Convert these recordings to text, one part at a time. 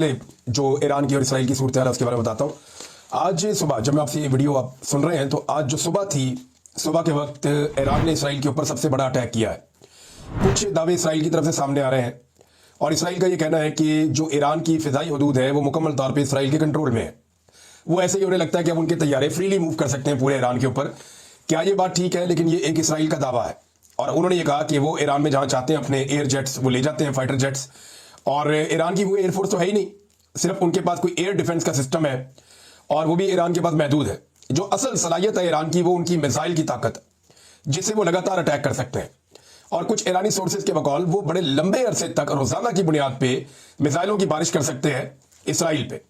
जो ईरान की और इसराइल की सूरत हाल है उसके बारे में बताता हूँ। आज सुबह जब मैं आपसे ये वीडियो आप सुन रहे हैं तो आज जो सुबह थी, सुबह के वक्त ईरान ने इसराइल के ऊपर सबसे बड़ा अटैक किया है। कुछ दावे इसराइल की तरफ से सामने आ रहे हैं और इसराइल का ये कहना है कि जो ईरान की फिजाई हदूद है वो मुकम्मल तौर पर इसराइल के कंट्रोल में है। वो ऐसे ही उन्हें लगता है कि अब उनके तैयारे फ्रीली मूव कर सकते हैं पूरे ईरान के ऊपर। क्या ये बात ठीक है? लेकिन ये एक इसराइल का दावा है और उन्होंने ये कहा कि वो ईरान में जहां चाहते हैं अपने एयर जेट्स वो ले जाते हैं, फाइटर जेट्स। और ईरान की वो एयरफोर्स तो है ही नहीं, सिर्फ उनके पास कोई एयर डिफेंस का सिस्टम है और वो भी ईरान के पास महदूद है। जो असल सलाहियत है ईरान की वो उनकी मिसाइल की ताकत, जिससे वो लगातार अटैक कर सकते हैं। और कुछ ईरानी सोर्सेज के बकौल वो बड़े लंबे अरसे तक रोजाना की बुनियाद पे मिसाइलों की बारिश कर सकते हैं इसराइल पे।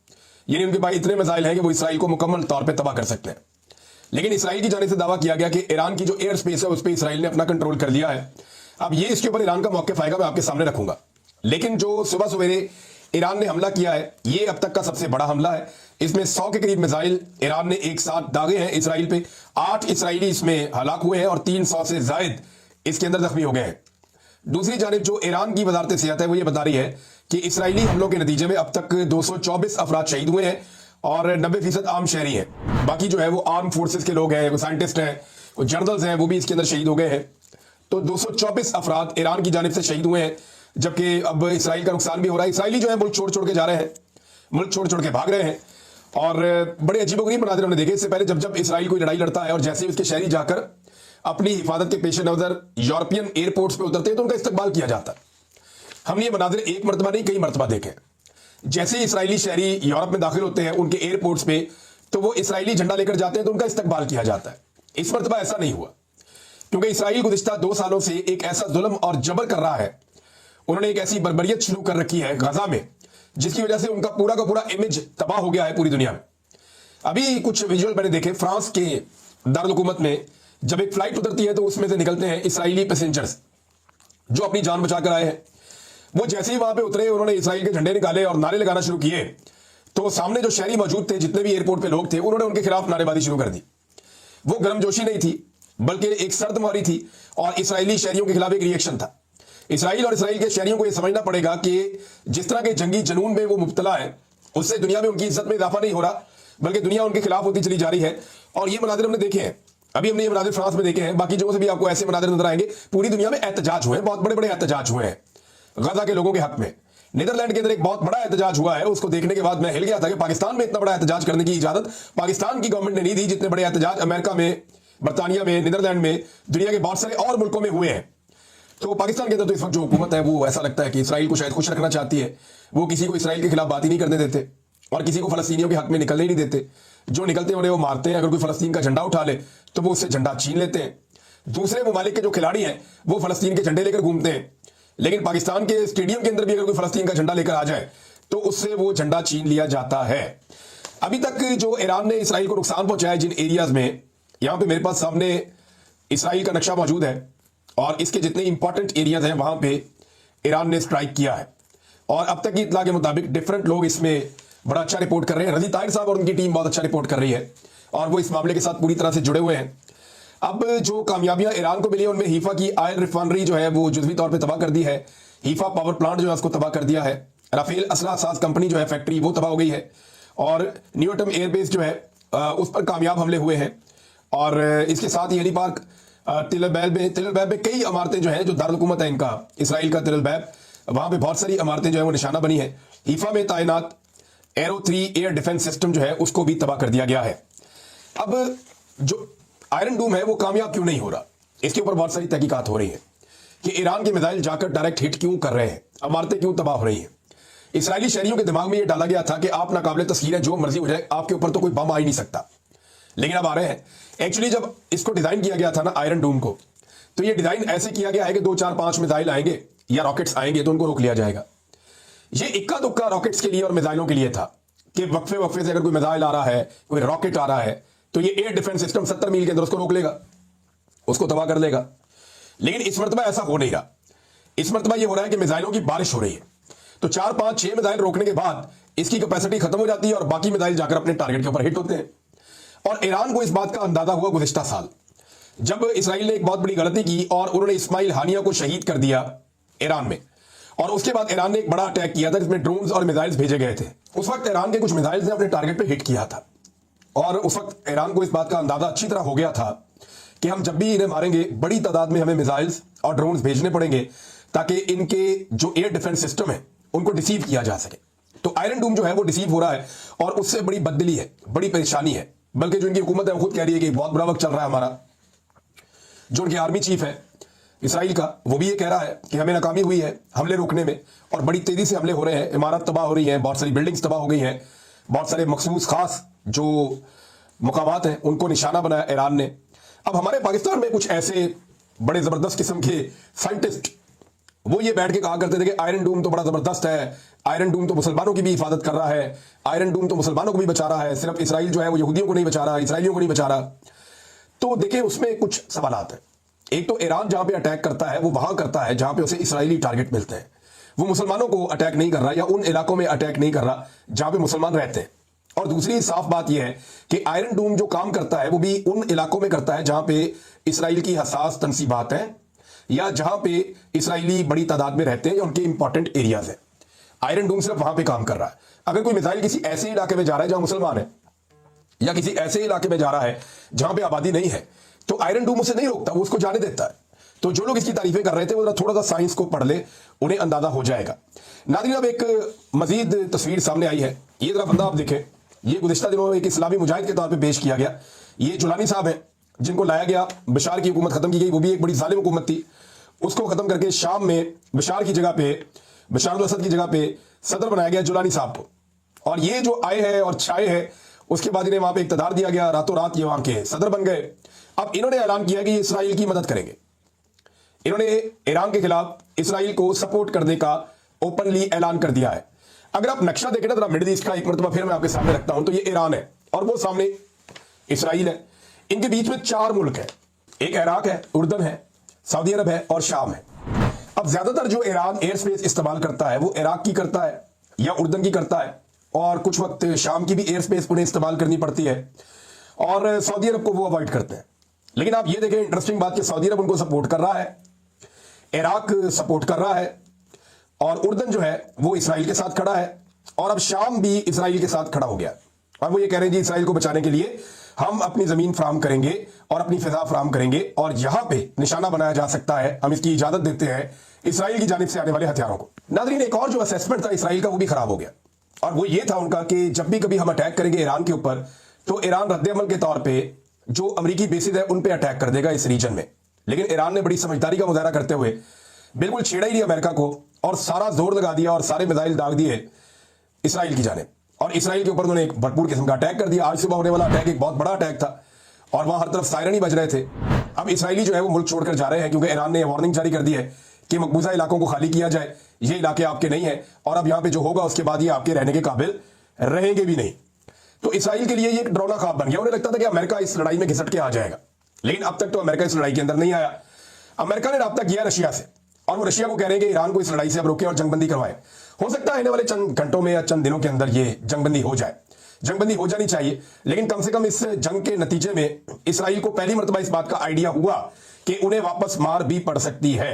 यानी उनके पास इतने मिसाइल हैं कि वो इसराइल को मुकम्मल तौर पर तबाह कर सकते हैं। लेकिन इसराइल की जाने से दावा किया गया कि ईरान की जो एयर स्पेस है उस पर इसराइल ने अपना कंट्रोल कर लिया है। अब ये इसके ऊपर ईरान का मौक़िफ़ आएगा, मैं आपके सामने रखूंगा। लेकिन जो सुबह सवेरे ईरान ने हमला किया है ये अब तक का सबसे बड़ा हमला है। इसमें 100 के करीब मिसाइल ईरान ने एक साथ दागे हैं इसराइल पे। 8 इसराइली इसमें हलाक हुए हैं और 300 से जायद इसके अंदर जख्मी हो गए हैं। दूसरी जानिब जो ईरान की वजारत सेहत है वो ये बता रही है कि इसराइली हमलों के नतीजे में अब तक 224 अफराद शहीद हुए हैं और 90% आम शहरी हैं। बाकी जो है वो आर्म फोर्सेस के लोग हैं, वो साइंटिस्ट हैं, वो जर्नल्स हैं, वो भी इसके अंदर शहीद हो गए हैं। तो 224 अफराद ईरान की जानिब से शहीद हुए हैं, जबकि अब इसराइल का नुकसान भी हो रहा है। इसराइली जो है मुल्क छोड़ छोड़ के जा रहे हैं, मुल्क छोड़ छोड़ के भाग रहे हैं और बड़े अजीबोगरीब मनाज़िर हमने देखे। इससे पहले जब जब इसराइल कोई लड़ाई लड़ता है और जैसे ही उसके शहरी जाकर अपनी हिफाजत के पेश नज़र यूरोपियन एयरपोर्ट्स पर उतरते हैं तो उनका इस्तकबाल किया जाता है। हमने ये मनाज़िर एक मरतबा नहीं कई मरतबा देखे। जैसे ही इसराइली शहरी यूरोप में दाखिल होते हैं उनके एयरपोर्ट्स पे तो वो इसराइली झंडा लेकर जाते हैं तो उनका इस्तकबाल किया जाता है। इस मरतबा ऐसा नहीं हुआ क्योंकि इसराइल गुज़िश्ता 2 सालों से एक ऐसा जुल्म और जबर कर रहा है। उन्होंने एक ऐसी बर्बरियत शुरू कर रखी है गजा में जिसकी वजह से उनका पूरा का पूरा इमेज तबाह हो गया है पूरी दुनिया में। अभी कुछ विजुअल मैंने देखे, फ्रांस के दारुल हुकूमत में जब एक फ्लाइट उतरती है तो उसमें से निकलते हैं इसराइली पैसेंजर्स जो अपनी जान बचा कर आए हैं। वो जैसे ही वहां पे उतरे उन्होंने इसराइल के झंडे निकाले और नारे लगाना शुरू किए तो सामने जो शहरी मौजूद थे, जितने भी एयरपोर्ट पे लोग थे, उन्होंने उनके खिलाफ नारेबाजी शुरू कर दी। वो गर्मजोशी नहीं थी बल्कि एक सर्दमारी थी और इसराइली शहरियों के खिलाफ एक रिएक्शन था। इसराइल और इसराइल के शहरियों को यह समझना पड़ेगा कि जिस तरह के जंगी जुनून में वो मुब्तला है उससे दुनिया में उनकी इज्जत में इजाफा नहीं हो रहा बल्कि दुनिया उनके खिलाफ होती चली जा रही है। और ये मनाजिर हमने देखे हैं, अभी हमने ये मनाजिर फ्रांस में देखे हैं, बाकी जगहों से भी आपको ऐसे मनाजिर नजर आएंगे। पूरी दुनिया में एहतजाज हुए हैं, बहुत बड़े बड़े एहतजाज हुए हैं गजा के लोगों के हक में। नीदरलैंड के अंदर एक बहुत बड़ा एहतजाज हुआ है, उसको देखने के बाद मैं हिल गया था कि पाकिस्तान में इतना बड़ा एहतजाज करने की इजाजत पाकिस्तान की गवर्नमेंट ने नहीं दी जितने बड़े एहतजाज अमेरिका में, बरतानिया में, नीदरलैंड में, दुनिया के बहुत सारे और मुल्कों में हुए हैं। तो पाकिस्तान के अंदर तो इस वक्त जो हुकूमत है वो ऐसा लगता है कि इसराइल को शायद खुश रखना चाहती है। वो किसी को इसराइल के खिलाफ बात ही नहीं करने देते और किसी को फलस्तीनियों के हक में निकलने ही नहीं देते। जो निकलते हैं उन्हें वो मारते हैं। अगर कोई फलस्तीन का झंडा उठा ले तो वो उससे झंडा छीन लेते हैं। दूसरे ममालिक के जो खिलाड़ी हैं वो फलस्तीन के झंडे लेकर घूमते हैं, लेकिन पाकिस्तान के स्टेडियम के अंदर भी अगर कोई फलस्तीन का झंडा लेकर आ जाए तो उससे वो झंडा छीन लिया जाता है। अभी तक जो ईरान ने इसराइल को नुकसान पहुंचाया जिन एरियाज में, यहां पे मेरे पास सामने इसराइल का नक्शा मौजूद है और इसके जितने इंपॉर्टेंट एरियाज हैं वहां पे ईरान ने स्ट्राइक किया है। और अब तक की इत्तला के मुताबिक डिफरेंट लोग इसमें बड़ा अच्छा रिपोर्ट कर रहे हैं। रजी ताहिर साहब और उनकी टीम बहुत अच्छा रिपोर्ट कर रही है और वो इस मामले के साथ पूरी तरह से जुड़े हुए हैं। अब जो कामयाबियां ईरान को मिली है उनमें हीफा की आयल रिफाइनरी जो है वो जुज़वी तौर पे तबाह कर दी है। हीफा पावर प्लांट जो है उसको तबाह कर दिया है। राफेल असला साज कंपनी जो है फैक्ट्री वो तबाह हो गई है और न्यूटम एयरबेस जो है उस पर कामयाब हमले हुए हैं। और इसके साथ ही हेली पार्क तिल अबैब में कई इमारतें जो है जो दारुल हुकूमत है इनका इसराइल का तिल अबैब, वहां पे बहुत सारी इमारतें जो है वो निशाना बनी है। हीफा में तैनात एरो 3 एयर डिफेंस सिस्टम जो है उसको भी तबाह कर दिया गया है। अब जो आयरन डूम है वो कामयाब क्यों नहीं हो रहा, इसके ऊपर बहुत सारी तहकीकात हो रही है कि ईरान के मिसाइल जाकर डायरेक्ट हिट क्यों कर रहे हैं, इमारतें क्यों तबाह हो रही हैं। इसराइली शहरियों के दिमाग में यह डाला गया था कि आप नाकाबिले तस्खीर है, जो मर्जी हो जाए आपके ऊपर तो कोई बम आ ही नहीं सकता। लेकिन अब आ रहे हैं। एक्चुअली जब इसको डिजाइन किया गया था ना आयरन डूम को, तो ये डिजाइन ऐसे किया गया है कि 2 4 5 मिसाइल आएंगे या रॉकेट्स आएंगे तो उनको रोक लिया जाएगा। ये इक्का दुक्का रॉकेट्स के लिए और मिसाइलों के लिए था कि वक्फे वक्फे से अगर कोई मिसाइल आ रहा है, कोई रॉकेट आ रहा है तो ये एयर डिफेंस सिस्टम 70 मील के अंदर उसको रोक लेगा, उसको तबाह कर लेगा। लेकिन इस मरतबा ऐसा हो नहीं रहा। इस मरतबा ये हो रहा है कि मिसाइलों की बारिश हो रही है। तो 4 5 6 मिसाइल रोकने के बाद इसकी कैपेसिटी खत्म हो जाती है और बाकी मिसाइल जाकर अपने टारगेट के ऊपर हिट होते हैं। और ईरान को इस बात का अंदाजा हुआ गुज़िश्ता साल जब इसराइल ने एक बहुत बड़ी गलती की और उन्होंने इस्माइल हानिया को शहीद कर दिया ईरान में। और उसके बाद ईरान ने एक बड़ा अटैक किया था जिसमें ड्रोन्स और मिसाइल्स भेजे गए थे। उस वक्त ईरान के कुछ मिसाइल्स ने अपने टारगेट पे हिट किया था और उस वक्त ईरान को इस बात का अंदाजा अच्छी तरह हो गया था कि हम जब भी इन्हें मारेंगे बड़ी तादाद में हमें मिसाइल्स और ड्रोन्स भेजने पड़ेंगे ताकि इनके जो एयर डिफेंस सिस्टम है उनको डिसीव किया जा सके। तो आयरन डूम जो है वो डिसीव हो रहा है और उससे बड़ी बददिली है, बड़ी परेशानी है। बल्कि जो इनकी हुकूमत है वो खुद कह रही है कि बहुत बुरा वक्त चल रहा है हमारा। जो उनके आर्मी चीफ है इसराइल का, वो भी ये कह रहा है कि हमें नाकामी हुई है हमले रोकने में और बड़ी तेजी से हमले हो रहे हैं, इमारत तबाह हो रही है, बहुत सारी बिल्डिंग्स तबाह हो गई हैं, बहुत सारे मखसूस खास जो मुकामात हैं उनको निशाना बनाया ईरान ने। अब हमारे पाकिस्तान में कुछ ऐसे बड़े जबरदस्त किस्म के साइंटिस्ट वो ये बैठ के कहा करते थे कि आयरन डूम तो बड़ा जबरदस्त है, आयरन डूम तो मुसलमानों की भी हिफाजत कर रहा है, आयरन डूम तो मुसलमानों को भी बचा रहा है, सिर्फ इसराइल जो है वो यहूदियों को नहीं बचा रहा, इसराइलियों को नहीं बचा रहा। तो देखिए उसमें कुछ सवालात हैं। एक तो ईरान जहां पे अटैक करता है वो वहां करता है जहां पे उसे इसराइली टारगेट मिलते हैं। वो मुसलमानों को अटैक नहीं कर रहा या उन इलाकों में अटैक नहीं कर रहा जहां पे मुसलमान रहते हैं। और दूसरी साफ बात यह है कि आयरन डूम जो काम करता है वो भी उन इलाकों में करता है जहां पे इसराइल की हसास तनसीबात हैं या जहां पे इसराइली बड़ी तादाद में रहते हैं या उनके इंपॉर्टेंट एरियाज हैं। आयरन डूम सिर्फ वहां पे काम कर रहा है। अगर कोई मिसाइल किसी ऐसे इलाके में जा रहा है जहां मुसलमान है या किसी ऐसे इलाके में जा रहा है जहां पे आबादी नहीं है तो आयरन डूम उसे नहीं रोकता, वो उसको जाने देता है। तो जो लोग इसकी तारीफें कर रहे थे वो थोड़ा सा साइंस को पढ़ ले, उन्हें अंदाजा हो जाएगा। नाज़रीन अब एक मजीद तस्वीर सामने आई है। ये जरा बंदा आप देखें, ये गुज़िश्ता दिनों में एक इस्लामी मुजाहिद के तौर पे पेश किया गया। ये जुलानी साहब हैं जिनको लाया गया, बशार की हुकूमत खत्म की गई, वो भी एक बड़ी जालिम हुकूमत थी। उसको खत्म करके शाम में बशार की जगह पे, बशार अल असद की जगह पे सदर बनाया गया जुलानी साहब को। और ये जो आए हैं और छाए हैं उसके बाद इन्हें वहां पे इक़्तिदार दिया गया, रातों रात ये वहां के सदर बन गए। अब इन्होंने ऐलान किया कि इसराइल की मदद करेंगे। इन्होंने ईरान के खिलाफ इसराइल को सपोर्ट करने का ओपनली ऐलान कर दिया है। अगर आप नक्शा देखें ना जरा मिडिल ईस्ट का एक मरतबा फिर मैं आपके सामने रखता हूं, तो ये ईरान है और वो सामने इसराइल है। इनके बीच में 4 मुल्क है, एक इराक है, उर्दन है, सऊदी अरब है और शाम है। अब ज्यादातर जो ईरान एयर स्पेस इस्तेमाल करता है वो इराक की करता है या उर्दन की करता है और कुछ वक्त शाम की भी एयर स्पेस उन्हें इस्तेमाल करनी पड़ती है और सऊदी अरब को वो अवॉइड करते हैं। लेकिन आप ये देखें इंटरेस्टिंग बात कि सऊदी अरब उनको सपोर्ट कर रहा है, इराक सपोर्ट कर रहा है और उर्दन जो है वो इसराइल के साथ खड़ा है और अब शाम भी इसराइल के साथ खड़ा हो गया। और वो ये कह रहे हैं जी इसराइल को बचाने के लिए हम अपनी जमीन फराम करेंगे और अपनी फिजा फराम करेंगे और यहां पे निशाना बनाया जा सकता है, हम इसकी इजाजत देते हैं इसराइल की जानिब से आने वाले हथियारों को। नाज़रीन एक और जो असेसमेंट था इसराइल का वो भी खराब हो गया और वो ये था उनका कि जब भी कभी हम अटैक करेंगे ईरान के ऊपर तो ईरान रद्द-ए-अमल के तौर पे जो अमरीकी बेसिस है उन पे अटैक कर देगा इस रीजन में। लेकिन ईरान ने बड़ी समझदारी का मुजाहरा करते हुए बिल्कुल छेड़ा ही नहीं अमेरिका को और सारा जोर लगा दिया और सारे मिसाइल दाग दिए इसराइल की जानिब और इसराइल के ऊपर उन्होंने एक भरपूर किस्म का अटैक कर दिया। आज सुबह होने वाला अटैक एक बहुत बड़ा अटैक था और वहां हर तरफ सायरन ही बज रहे थे। अब इसराइली जो है वो मुल्क छोड़कर जा रहे हैं क्योंकि ईरान ने वार्निंग जारी कर दी है कि मकबूजा इलाकों को खाली किया जाए, ये इलाके आपके नहीं है और अब यहां पे जो होगा उसके बाद ये आपके रहने के काबिल रहेंगे भी नहीं। तो इसराइल के लिए ये एक डरावना ख्वाब बन गया। उन्हें लगता था कि अमेरिका इस लड़ाई में घिसट के आ जाएगा, लेकिन अब तक तो अमेरिका इस लड़ाई के अंदर नहीं आया। अमेरिका ने राब्ता किया रशिया से और वो रशिया को कह रहे हैं कि ईरान को इस लड़ाई से अब रोके और जंगबंदी करवाए। हो सकता है आने वाले चंद घंटों में या चंद दिनों के अंदर ये जंगबंदी हो जाए, जंगबंदी हो जानी चाहिए। लेकिन कम से कम इस जंग के नतीजे में इसराइल को पहली मरतबा इस बात का आइडिया हुआ कि उन्हें वापस मार भी पड़ सकती है।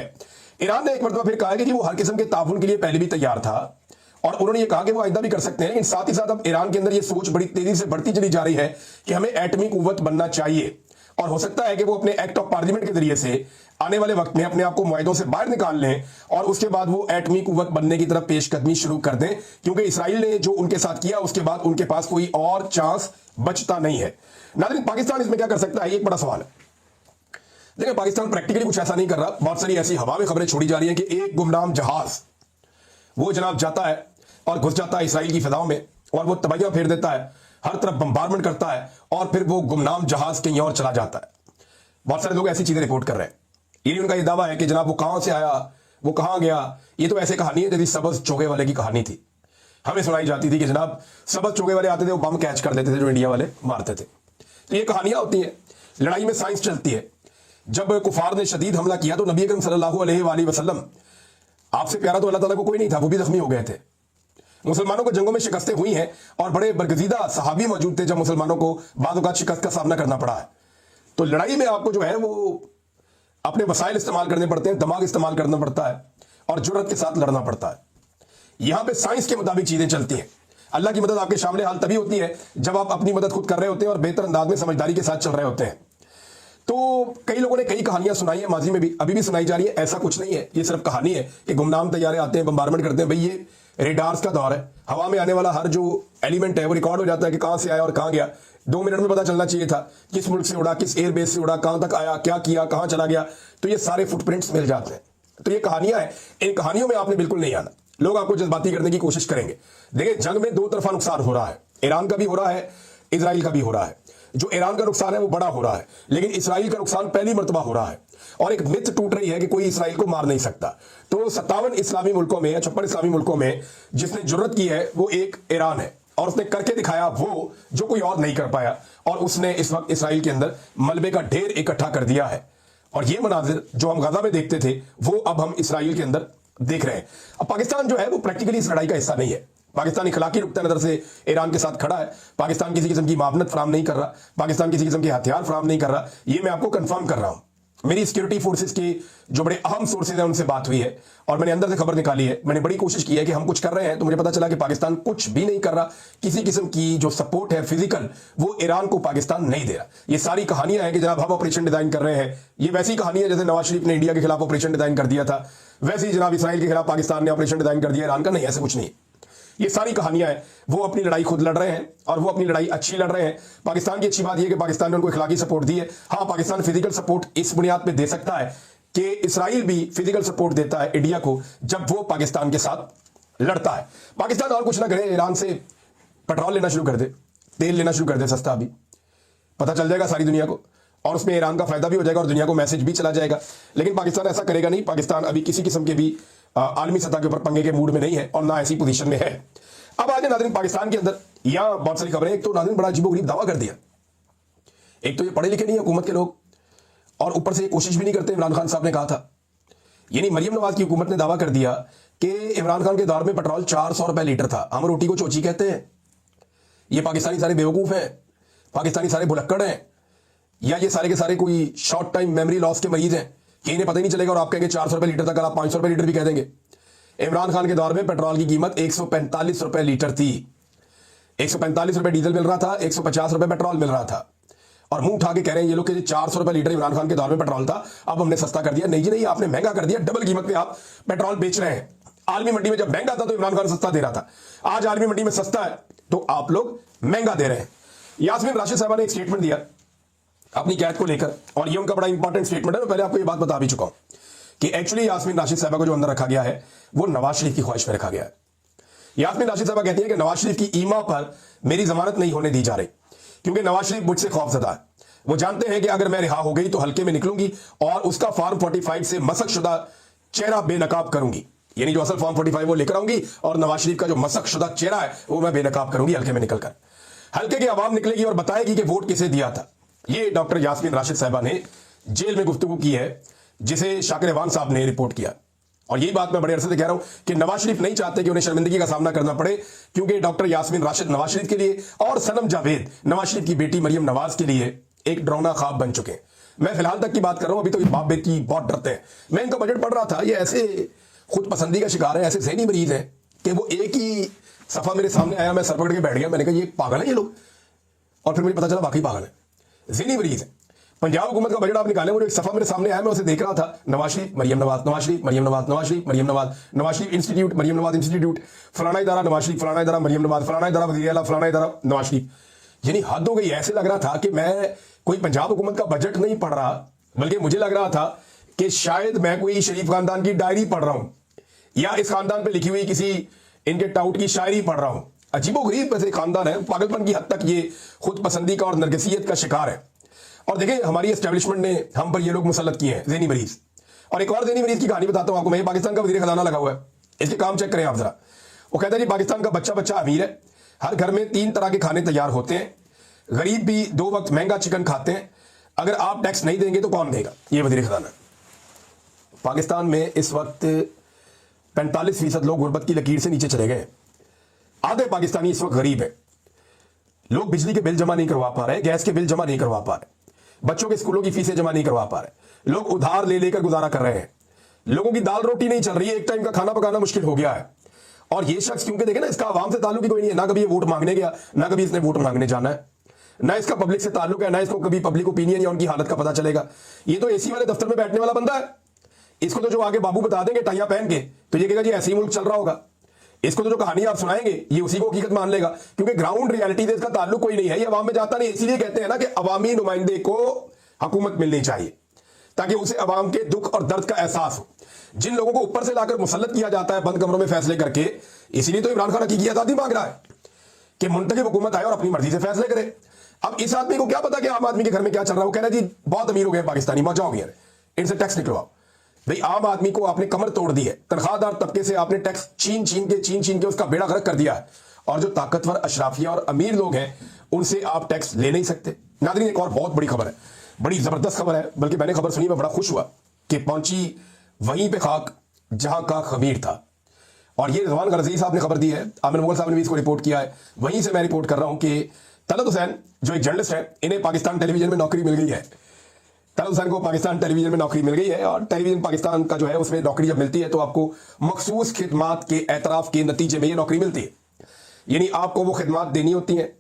ईरान ने एक मरतबा फिर कहा कि वो हर किस्म के ताउन के लिए पहले भी तैयार था और उन्होंने ये कहा कि वो आइंदा भी कर सकते हैं। लेकिन साथ ही साथ अब ईरान के अंदर ये सोच बड़ी तेजी से बढ़ती चली जा रही है कि हमें एटमी कुव्वत बनना चाहिए और हो सकता है कि वो अपने एक्ट ऑफ पार्लियामेंट के जरिए से आने वाले वक्त में अपने आप को मुआहिदों से बाहर निकाल लें और उसके बाद वो एटमी कुव्वत बनने की तरफ पेशकदमी शुरू कर दें, क्योंकि इसराइल ने जो उनके साथ किया उसके बाद उनके पास कोई और चांस बचता नहीं है। नाज़रीन पाकिस्तान इसमें क्या कर सकता है, ये एक बड़ा सवाल है। देखिए पाकिस्तान प्रैक्टिकली कुछ ऐसा नहीं कर रहा। बहुत सारी ऐसी हवा में खबरें छोड़ी जा रही हैं कि एक गुमनाम जहाज वो जनाब जाता है और घुस जाता है इसराइल की फिजाओं में और वो तबाहियां फेर देता है, हर तरफ बम्बारमेंट करता है और फिर वो गुमनाम जहाज कहीं और चला जाता है। बहुत सारे लोग ऐसी चीजें रिपोर्ट कर रहे हैं। ये उनका ये दावा है कि जनाब वो कहां से आया, वो कहां गया। ये तो ऐसे कहानी है जैसी सबज चोगे वाले की कहानी थी। हमें सुनाई जाती थी कि जनाब सबज चोगे वाले आते थे, वो बम कैच कर देते थे जो इंडिया वाले मारते थे। तो ये कहानियां होती हैं, लड़ाई में साइंस चलती है। जब कुफार ने शदीद हमला किया तो नबी अकरम सल्लल्लाहु अलैहि वसल्लम आपसे प्यारा तो अल्लाह ताला को कोई नहीं था, वो भी जख्मी हो गए थे। मुसलमानों को जंगों में शिकस्तें हुई हैं और बड़े बरगजीदा सहाबी मौजूद थे जब मुसलमानों को बाद औक़ात शिकस्त का सामना करना पड़ा है। तो लड़ाई में आपको जो है वो अपने वसाइल इस्तेमाल करने पड़ते हैं, दिमाग इस्तेमाल करना पड़ता है और जुर्रत के साथ लड़ना पड़ता है। यहां पे साइंस के मुताबिक चीजें चलती हैं। अल्लाह की मदद आपके सामने हाल तभी होती है जब आप अपनी मदद खुद कर रहे होते हैं और बेहतर अंदाज में समझदारी के साथ चल रहे होते हैं। तो कई लोगों ने कई कहानियां सुनाई है, माजी में भी, अभी भी सुनाई जा रही है। ऐसा कुछ नहीं है, ये सिर्फ कहानी है कि गुमनाम तैयारे आते हैं, बम्बारमेंट करते हैं। भाई ये रेडार्स का दौर है, हवा में आने वाला हर जो एलिमेंट है वो रिकॉर्ड हो जाता है कि कहां से आया और कहां गया। 2 मिनट में पता चलना चाहिए था किस मुल्क से उड़ा, किस एयरबेस से उड़ा, कहां तक आया, क्या किया, कहां चला गया। तो ये सारे फुटप्रिंट्स मिल जाते हैं। तो ये कहानियां हैं, इन कहानियों में आपने बिल्कुल नहीं आना। लोग आपको जज्बाती करने की कोशिश करेंगे। देखिए, जंग में 2 तरफा नुकसान हो रहा है, ईरान का भी हो रहा है, इजराइल का भी हो रहा है। जो ईरान का नुकसान है वो बड़ा हो रहा है, लेकिन इजराइल का नुकसान पहली मर्तबा हो रहा है। और एक मिथ टूट रही है कि कोई इजराइल को मार नहीं सकता। तो 57 इस्लामी मुल्कों में या 56 इस्लामी मुल्कों में जिसने जुर्रत की है वो एक ईरान है, और उसने करके दिखाया वो जो कोई और नहीं कर पाया। और उसने इस वक्त इसराइल के अंदर मलबे का ढेर इकट्ठा कर दिया है। और ये मनाजिर जो हम गजा में देखते थे वो अब हम इसराइल के अंदर देख रहे हैं। अब पाकिस्तान जो है वो प्रैक्टिकली इस लड़ाई का हिस्सा नहीं है। पाकिस्तान इखलाकी नुक्ता नजर से ईरान के साथ खड़ा है। पाकिस्तान किसी किस्म की मावनत फराम नहीं कर रहा, पाकिस्तान किसी किस्म के हथियार फराम नहीं कर रहा। ये मैं आपको कंफर्म कर रहा हूं। मेरी सिक्योरिटी फोर्सेस के जो बड़े अहम सोर्सेज हैं उनसे बात हुई है और मैंने अंदर से खबर निकाली है। मैंने बड़ी कोशिश की है कि हम कुछ कर रहे हैं, तो मुझे पता चला कि पाकिस्तान कुछ भी नहीं कर रहा। किसी किस्म की जो सपोर्ट है फिजिकल, वो ईरान को पाकिस्तान नहीं दे रहा। ये सारी कहानियां हैं कि जनाब हम ऑपरेशन डिजाइन कर रहे हैं। ये वैसी कहानी है जैसे नवाज शरीफ ने इंडिया के खिलाफ ऑपरेशन डिजाइन कर दिया था, वैसे ही जनाब इसराइल के खिलाफ पाकिस्तान ने ऑपरेशन डिजाइन कर दिया ईरान का। नहीं, ऐसा कुछ नहीं। ये सारी कहानियां हैं। वो अपनी लड़ाई खुद लड़ रहे हैं और वो अपनी लड़ाई अच्छी लड़ रहे हैं। पाकिस्तान की अच्छी बात यह कि पाकिस्तान ने उनको इखलाकी सपोर्ट दी है। हाँ, पाकिस्तान फिजिकल सपोर्ट इस बुनियाद पे दे सकता है कि इसराइल भी फिजिकल सपोर्ट देता है इंडिया को जब वो पाकिस्तान के साथ लड़ता है। पाकिस्तान और कुछ ना करे, ईरान से पेट्रोल लेना शुरू कर दे, तेल लेना शुरू कर दे सस्ता, अभी पता चल जाएगा सारी दुनिया को, और उसमें ईरान का फायदा भी हो जाएगा और दुनिया को मैसेज भी चला जाएगा। लेकिन पाकिस्तान ऐसा करेगा नहीं। पाकिस्तान अभी किसी किस्म के भी आलमी सतह के ऊपर पंगे के मूड में नहीं है और ना ऐसी पोजीशन में है। अब आज नाज़रीन, पाकिस्तान के अंदर यहां बहुत सारी खबरें। एक तो नाज़रीन बड़ा अजीबोगरीब दावा कर दिया। एक तो ये पढ़े लिखे नहीं है हुकूमत के लोग, और ऊपर से ये कोशिश भी नहीं करते। इमरान खान साहब ने कहा था, यानी मरियम नवाज की हुकूमत ने दावा कर दिया कि इमरान खान के दौर में पेट्रोल 400 रुपए लीटर था। हम रोटी को चोची कहते हैं। ये पाकिस्तानी सारे बेवकूफ हैं, पाकिस्तानी सारे भुलक्कड़ हैं, या ये सारे के सारे कोई शॉर्ट टाइम मेमोरी लॉस के मरीज हैं कि इन्हें पता ही नहीं चलेगा और आप कहेंगे 400 रुपए लीटर था, कल आप 500 रुपए लीटर भी कह देंगे। इमरान खान के दौर में पेट्रोल की कीमत 145 रुपए लीटर थी। 145 रुपए डीजल मिल रहा था, 150 रुपए पेट्रोल मिल रहा था, और मुंह उठा के कह रहे हैं ये लोग कि 400 रुपए लीटर इमरान खान के दौर में पेट्रोल था, अब हमने सस्ता कर दिया। नहीं जी नहीं, आपने महंगा कर दिया। डबल कीमत पे आप पेट्रोल बेच रहे हैं। आलमी मंडी में जब महंगा था तो इमरान खान सस्ता दे रहा था, आज आलमी मंडी में सस्ता है तो आप लोग महंगा दे रहे हैं। यास्मीन राशिद साहबा ने एक स्टेटमेंट दिया अपनी कैद को लेकर, और ये उनका बड़ा इंपॉर्टेंट स्टेटमेंट है। मैं पहले आपको ये बात बता भी चुका हूं कि एक्चुअली यास्मीन राशिद साहबा को जो अंदर रखा गया है वो नवाज शरीफ की ख्वाहिश में रखा गया है। यास्मीन राशिद साहबा कहती है कि नवाज शरीफ की ईमा पर मेरी जमानत नहीं होने दी जा रही, क्योंकि नवाज शरीफ मुझसे खौफजदा है। वो जानते हैं कि अगर मैं रिहा हो गई तो हल्के में निकलूंगी और उसका फॉर्म 45 से मसक शुदा चेहरा बेनकाब करूंगी, यानी जो असल फॉर्म 45 वो लेकर आऊंगी और नवाज शरीफ का जो मसक शुदा चेहरा है वो मैं बेनकाब करूंगी हल्के में निकलकर। हल्के की आवाम निकलेगी और बताएगी कि वोट किसे दिया था। ये डॉक्टर यास्मीन राशिद साहबा ने जेल में गुफ्तगू की है, जिसे शाकिर अवान साहब ने रिपोर्ट किया। और यही बात मैं बड़े अरसे से कह रहा हूं कि नवाज शरीफ नहीं चाहते कि उन्हें शर्मिंदगी का सामना करना पड़े, क्योंकि डॉक्टर यास्मीन राशिद नवाज शरीफ के लिए और सनम जावेद नवाज शरीफ की बेटी मरियम नवाज के लिए एक डरावना ख्वाब बन चुके हैं। मैं फिलहाल तक की बात कर रहा हूं, अभी तो बाप बेटी बहुत डरते हैं। मैं इनका बजट पढ़ रहा था, ये ऐसे खुद पसंदी का शिकार है, ऐसे ज़हनी मरीज है कि वो एक ही सफा मेरे सामने आया, मैं सर पकड़ के बैठ गया। मैंने कहा ये पागल है ये लोग, और फिर मुझे पता चला वाकई पागल है, ज़हनी मरीज है। पंजाब हुकूमत का बजट आप निकालें, वो एक सफा मेरे सामने आया, मैं उसे देख रहा था। नवाज शरीफ मरियम नवाज, नवाज शरीफ मरियम नवाज, नवाज शरीफ मरियम नवाज, नवाज शरीफ इंस्टीट्यूट मरियम नवाज इंस्टीट्यूट, फलाना इदारा नवाज शरीफ, फलाना इदारा मरियम नवाज, फलाना इदारा वज़ीर आला, फलाना इदारा नवाज शरीफ। यानी हद हो गई। ऐसे लग रहा था कि मैं कोई पंजाब हुकूमत का बजट नहीं पढ़ रहा, बल्कि मुझे लग रहा था कि शायद मैं कोई शरीफ खानदान की डायरी पढ़ रहा हूं, या इस खानदान पे लिखी हुई किसी इनके टाउट की शायरी पढ़ रहा हूं। अजीबोगरीब वैसे खानदान है, पागलपन की हद तक ये खुद पसंदी का और नरगिसियत का शिकार है। और देखिए, हमारी एस्टेब्लिशमेंट ने हम पर ये लोग मुसल्लत किए हैं, ज़हनी मरीज। और एक और ज़हनी मरीज की कहानी बताता हूं आपको मैं। पाकिस्तान का वज़ीर खजाना लगा हुआ है, इसके काम चेक करें आप जरा। वो कहता है जी पाकिस्तान का बच्चा बच्चा अमीर है, हर घर में 3 तरह के खाने तैयार होते हैं, गरीब भी 2 वक्त महंगा चिकन खाते हैं, अगर आप टैक्स नहीं देंगे तो कौन देगा? ये वज़ीर खजाना। पाकिस्तान में इस वक्त 45% लोग गुर्बत की लकीर से नीचे चले गए। आधे पाकिस्तानी इस वक्त गरीब है। लोग बिजली के बिल जमा नहीं करवा पा रहे, गैस के बिल जमा नहीं करवा पा रहे, बच्चों के स्कूलों की फीसें जमा नहीं करवा पा रहे, लोग उधार ले लेकर गुजारा कर रहे हैं। लोगों की दाल रोटी नहीं चल रही है, एक टाइम का खाना पकाना मुश्किल हो गया है। और ये शख्स क्योंकि देखे ना, इसका आवाम से ताल्लुक ही कोई नहीं है, ना कभी ये वोट मांगने गया, ना कभी इसने वोट मांगने जाना है, ना इसका पब्लिक से ताल्लुक है, ना इसको कभी पब्लिक ओपिनियन या उनकी हालत का पता चलेगा। ये तो एसी वाले दफ्तर में बैठने वाला बंदा है। इसको तो जो आगे बाबू बता देंगे टाइयां पहन के, तो ये कहेगा जी ऐसे ही मुल्क चल रहा होगा। इसको तो जो कहानी आप सुनाएंगे ये उसी को हकीकत मान लेगा, क्योंकि ग्राउंड रियलिटी से इसका ताल्लुक कोई नहीं है, ये अवाम में जाता नहीं। इसीलिए कहते हैं ना कि अवामी नुमाइंदे को हुकूमत मिलनी चाहिए, ताकि उसे अवाम के दुख और दर्द का एहसास हो। जिन लोगों को ऊपर से लाकर मुसल्लत किया जाता है बंद कमरों में फैसले करके, इसीलिए तो इमरान खान हकीकी आजादी मांग रहा है कि मुंतखब हुकूमत आए और अपनी मर्जी से फैसले करे। अब इस आदमी को क्या पता कि आम आदमी के घर में क्या चल रहा है। वो कह रहा है जी बहुत अमीर हो गए पाकिस्तानी, मौजा हो गया, इनसे टैक्स निकलवाओ। भाई आम आदमी को आपने कमर तोड़ दी है, तनख्वाहदार तबके से आपने टैक्स छीन छीन के उसका बेड़ा गर्क कर दिया है, और जो ताकतवर अशराफिया और अमीर लोग हैं उनसे आप टैक्स ले नहीं सकते। नाज़रीन, एक और बहुत बड़ी खबर है, बड़ी जबरदस्त खबर है, बल्कि मैंने खबर सुनी, मैं बड़ा खुश हुआ कि पहुंची वहीं पे खाक जहां का खमीर था। और ये रिजवान गरज़ी साहब ने खबर दी है, आमिर मुगल साहब ने भी इसको रिपोर्ट किया है, वहीं से मैं रिपोर्ट कर रहा हूं कि तलत हुसैन जो एक जर्नलिस्ट है, इन्हें पाकिस्तान टेलीविजन में नौकरी मिल गई है। तलत हुसैन को पाकिस्तान टेलीविजन में नौकरी मिल गई है, और टेलीविजन पाकिस्तान का जो है उसमें नौकरी जब मिलती है तो आपको मखसूस खिदमात के एतराफ़ के नतीजे में ये नौकरी मिलती है। यानी आपको वो खिदमात देनी होती हैं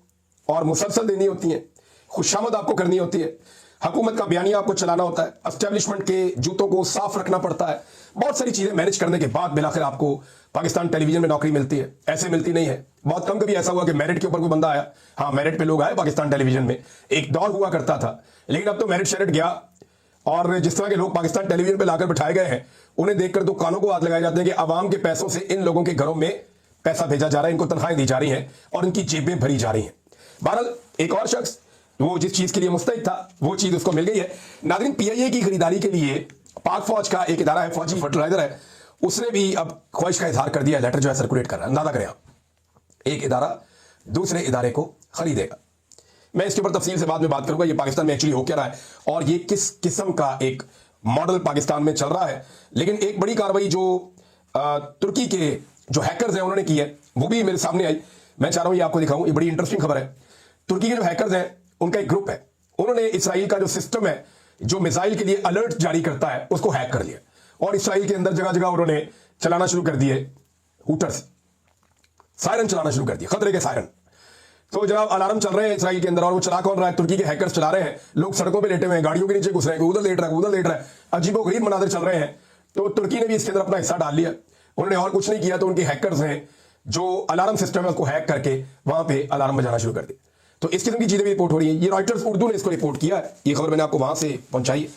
और मुसलसल देनी होती हैं, खुशामद आपको करनी होती है, हुकूमत का बयानिया आपको चलाना होता है, एस्टेब्लिशमेंट के जूतों को साफ रखना पड़ता है, बहुत सारी चीज़ें मैनेज करने के बाद बिलाखिर आपको पाकिस्तान टेलीविजन में नौकरी मिलती है। ऐसे मिलती नहीं है, बहुत कम कभी ऐसा हुआ कि मेरिट के ऊपर कोई बंदा आया। हाँ, मेरिट पे लोग आए पाकिस्तान टेलीविजन में, एक दौर हुआ करता था, लेकिन अब तो मेरिट शेरिट गया, और जिस तरह के लोग पाकिस्तान टेलीविजन पे लाकर बिठाए गए हैं उन्हें देखकर तो कानों को हाथ लगाए जाते हैं कि अवाम के पैसों से इन लोगों के घरों में पैसा भेजा जा रहा है, इनको तनख्वाहें दी जा रही हैं और इनकी जेबें भरी जा रही हैं। बहरहाल एक और शख्स वो जिस चीज के लिए मुस्तैद था वो चीज उसको मिल गई है। नाज़रीन, पीआईए की खरीदारी के लिए पाक फौज का एक इदारा है, फौजी फर्टिलाइजर है, उसने भी अब ख्वाहिश का इजहार कर दिया, लेटर जो है सर्कुलेट कर रहा है। अंदाजा करें आप, एक इदारा दूसरे इदारे को खरीदेगा। मैं इसके ऊपर तफसील से बाद में बात करूंगा, ये पाकिस्तान में एक्चुअली हो क्या रहा है और ये किस किस्म का एक मॉडल पाकिस्तान में चल रहा है। लेकिन एक बड़ी कार्रवाई जो तुर्की के जो हैकर्स हैं उन्होंने की है, वो भी मेरे सामने आई। मैं चाह रहा हूं ये आपको दिखाऊं, ये बड़ी इंटरेस्टिंग खबर है। तुर्की के जो हैकर्स हैं उनका एक ग्रुप है, उन्होंने इसराइल का जो सिस्टम है जो मिसाइल के लिए अलर्ट जारी करता है उसको हैक कर लिया, और इसराइल के अंदर जगह जगह उन्होंने चलाना शुरू कर दिए हूटर्स, सायरन चलाना शुरू कर दिए, खतरे के सायरन। तो जनाब अलार्म चल रहे हैं इसराइल के अंदर, और वो चला कौन रहा है? तुर्की के हैकर्स चला रहे हैं। लोग सड़कों पे लेटे हुए हैं, गाड़ियों के नीचे घुस रहे हैं, उधर लेट रहा है, उधर लेट रहा है, अजीबोगरीब मनाजिर चल रहे हैं। तो तुर्की ने भी इसके अंदर अपना हिस्सा डाल लिया, उन्होंने और कुछ नहीं किया, तो उनके हैकर्स हैं जो अलार्म सिस्टम है उसको हैक करके वहां पे अलार्म बजाना शुरू कर दिया। तो इस किस्म की चीजें भी रिपोर्ट हो रही है। ये रॉयटर्स उर्दू ने इसको रिपोर्ट किया है, ये खबर मैंने आपको वहां से पहुंचाई।